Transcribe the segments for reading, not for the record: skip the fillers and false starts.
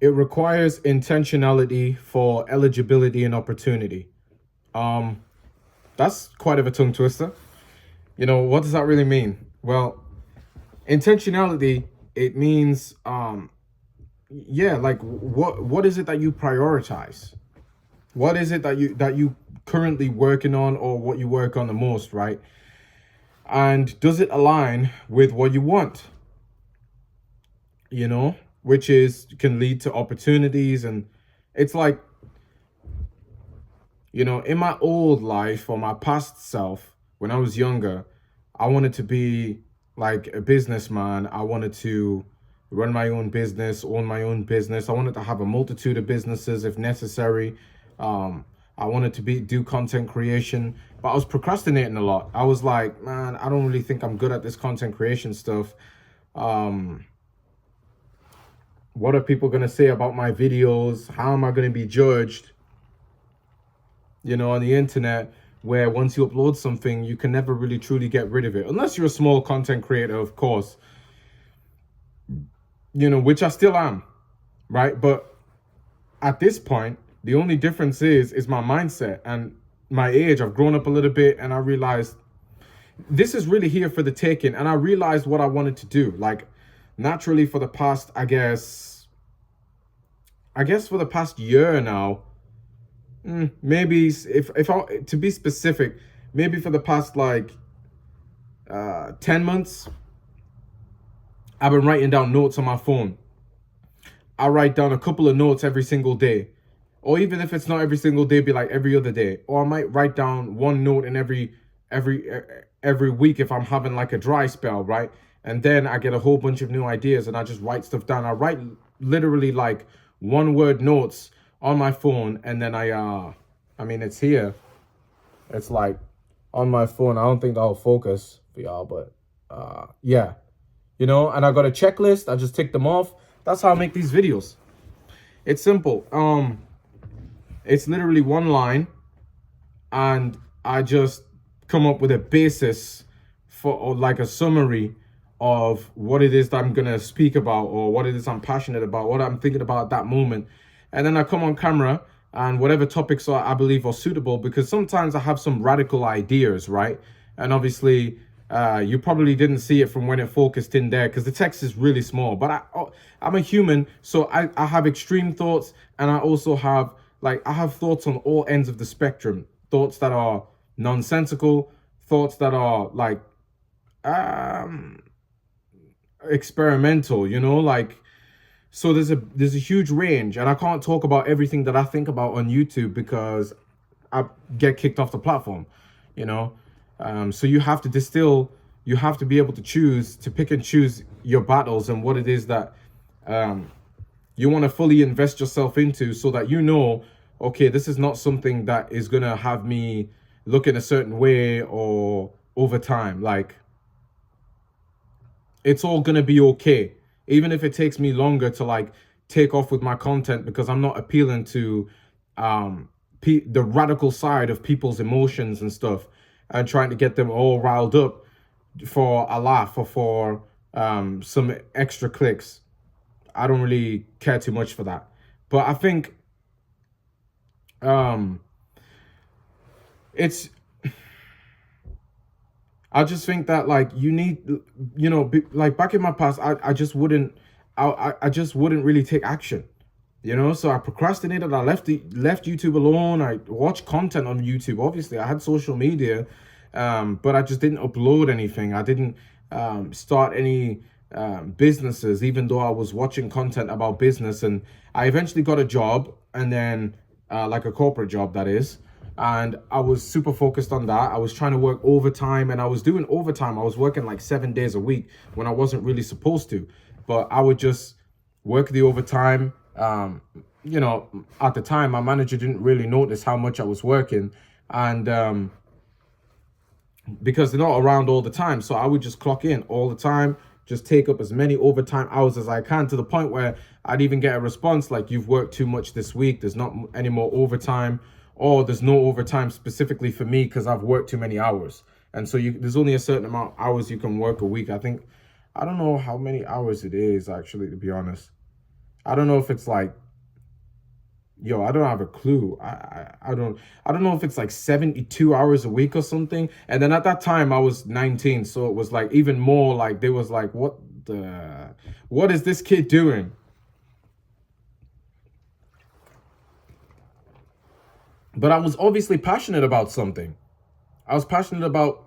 It requires intentionality for eligibility and opportunity. Um, that's quite of a tongue twister. What does that really mean? Well, intentionality, it means yeah, like what is it that you prioritize? What is it that you currently working on, or what you work on the most, right? And does it align with what you want? Which is can lead to opportunities. And it's like, in my old life or my past self, when I was younger, I wanted to be like a businessman. I wanted to run my own business, own my own business. I wanted to have a multitude of businesses if necessary. Um, I wanted to do content creation, but I was procrastinating a lot. I was like, man, I don't really think I'm good at this content creation stuff. Um, what are people gonna say about my videos? How am I gonna be judged? On the internet, where once you upload something, you can never really truly get rid of it, unless you're a small content creator, of course, which I still am, right? But at this point, the only difference is my mindset and my age. I've grown up a little bit, and I realized this is really here for the taking. And I realized what I wanted to do. Like, naturally, for the past, I guess for the past year now, maybe if I to be specific, maybe for the past like 10 months, I've been writing down notes on my phone. I write down a couple of notes every single day. Or even if it's not every single day, be like every other day. Or I might write down one note in every week if I'm having like a dry spell, right? And then I get a whole bunch of new ideas and I just write stuff down. I write literally like one word notes on my phone, and then I mean, it's here. It's like on my phone. I don't think that'll focus for y'all, but yeah. And I got a checklist. I just tick them off. That's how I make these videos. It's simple. It's literally one line, and I just come up with a basis for, or like a summary of what it is that I'm gonna speak about, or what it is I'm passionate about, what I'm thinking about at that moment. And then I come on camera, and whatever topics I believe are suitable, because sometimes I have some radical ideas, right? And obviously, you probably didn't see it from when it focused in there, because the text is really small. But I'm a human, so I have extreme thoughts, and I also have I have thoughts on all ends of the spectrum. Thoughts that are nonsensical, thoughts that are like um experimental, so there's a huge range, and I can't talk about everything that I think about on YouTube because I get kicked off the platform, you know. So you have to distill, you have to be able to choose, to pick and choose your battles and what it is that you want to fully invest yourself into, so that okay, this is not something that is gonna have me look in a certain way or over time. Like, it's all gonna be okay, even if it takes me longer to like take off with my content, because I'm not appealing to the radical side of people's emotions and stuff, and trying to get them all riled up for a laugh or for some extra clicks. I don't really care too much for that. But I think it's I just think that, like, you need, like back in my past, I just wouldn't, I just wouldn't really take action, So I procrastinated. I left YouTube alone. I watched content on YouTube. Obviously, I had social media, but I just didn't upload anything. I didn't start any businesses, even though I was watching content about business. And I eventually got a job, and then like a corporate job, that is. And I was super focused on that. I was trying to work overtime, and I was doing overtime. I was working like 7 days a week when I wasn't really supposed to, but I would just work the overtime. At the time, my manager didn't really notice how much I was working, and because they're not around all the time, so I would just clock in all the time, just take up as many overtime hours as I can, to the point where I'd even get a response like, "You've worked too much this week. There's not any more overtime." Or there's no overtime specifically for me because I've worked too many hours. And so there's only a certain amount of hours you can work a week. I don't know how many hours it is, actually, to be honest. I don't know if it's like, yo, I don't have a clue. I don't know if it's like 72 hours a week or something. And then at that time I was 19, so it was like even more like they was like, what is this kid doing? But I was obviously passionate about something. I was passionate about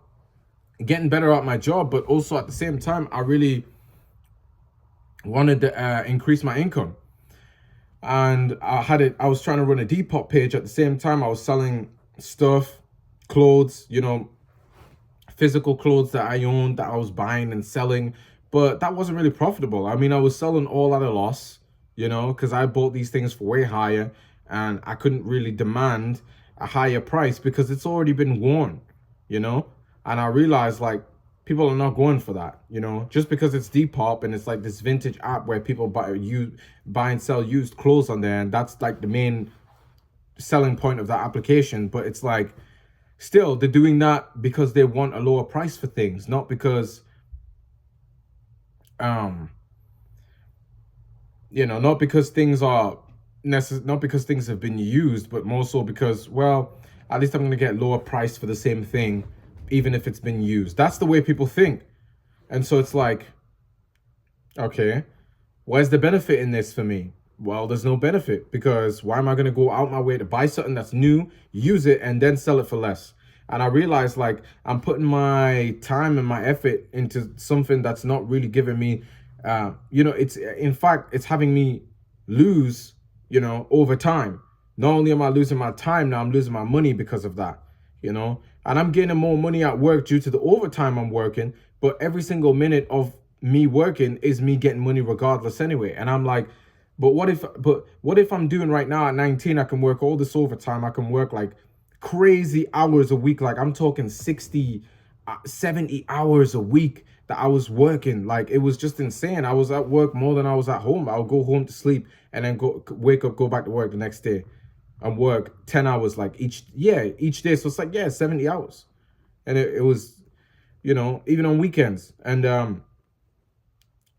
getting better at my job, but also at the same time, I really wanted to increase my income. And I was trying to run a Depop page at the same time. I was selling stuff, clothes, physical clothes that I owned that I was buying and selling, but that wasn't really profitable. I mean, I was selling all at a loss, because I bought these things for way higher, and I couldn't really demand a higher price because it's already been worn, you know? And I realized like people are not going for that, just because it's Depop and it's like this vintage app where people buy and sell used clothes on there, and that's like the main selling point of that application. But it's like still they're doing that because they want a lower price for things, not because um not because things are not because things have been used, but more so because, well, at least I'm going to get lower price for the same thing even if it's been used. That's the way people think. And so it's like, okay, where's the benefit in this for me? Well, there's no benefit, because why am I going to go out my way to buy something that's new, use it, and then sell it for less? And I realized like I'm putting my time and my effort into something that's not really giving me, it's in fact, it's having me lose, over time. Not only am I losing my time, now I'm losing my money because of that, and I'm getting more money at work due to the overtime I'm working. But every single minute of me working is me getting money regardless anyway. And I'm like, but what if I'm doing right now at 19, I can work all this overtime. I can work like crazy hours a week. Like I'm talking 60, 70 hours a week that I was working. Like it was just insane. I was at work more than I was at home. I'll go home to sleep and then wake up, go back to work the next day and work 10 hours like each day. So it's like, yeah, 70 hours. And it was, even on weekends. And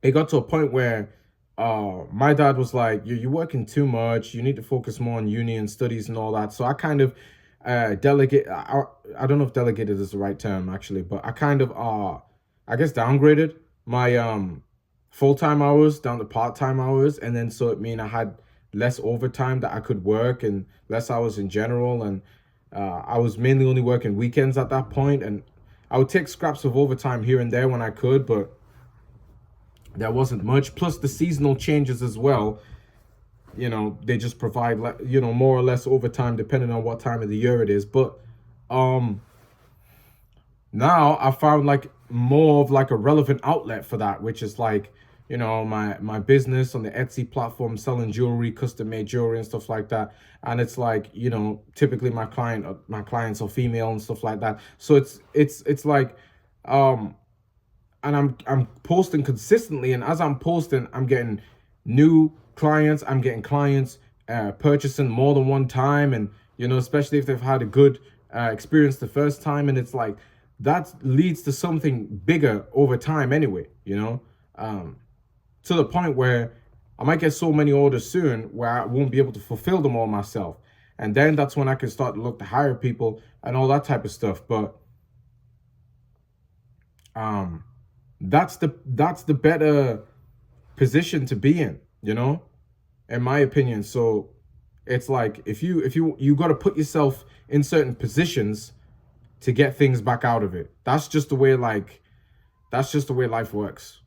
it got to a point where my dad was like, you're working too much. You need to focus more on uni and studies and all that. So I kind of delegate. I don't know if delegated is the right term actually, but I kind of I guess downgraded my full-time hours down to part-time hours, and then so it mean I had less overtime that I could work and less hours in general. And I was mainly only working weekends at that point, and I would take scraps of overtime here and there when I could, but there wasn't much. Plus the seasonal changes as well. They just provide more or less overtime depending on what time of the year it is. But um now I found like more of like a relevant outlet for that, which is like, my business on the Etsy platform, selling jewelry, custom made jewelry and stuff like that. And it's like, typically my clients are female and stuff like that. So it's like um and I'm posting consistently, and as I'm posting, I'm getting new clients. I'm getting clients purchasing more than one time, and especially if they've had a good experience the first time. And it's like that leads to something bigger over time anyway, um, to the point where I might get so many orders soon where I won't be able to fulfill them all myself. And then that's when I can start to look to hire people and all that type of stuff. But um that's the better position to be in my opinion. So it's like if you got to put yourself in certain positions to get things back out of it. That's just the way life works.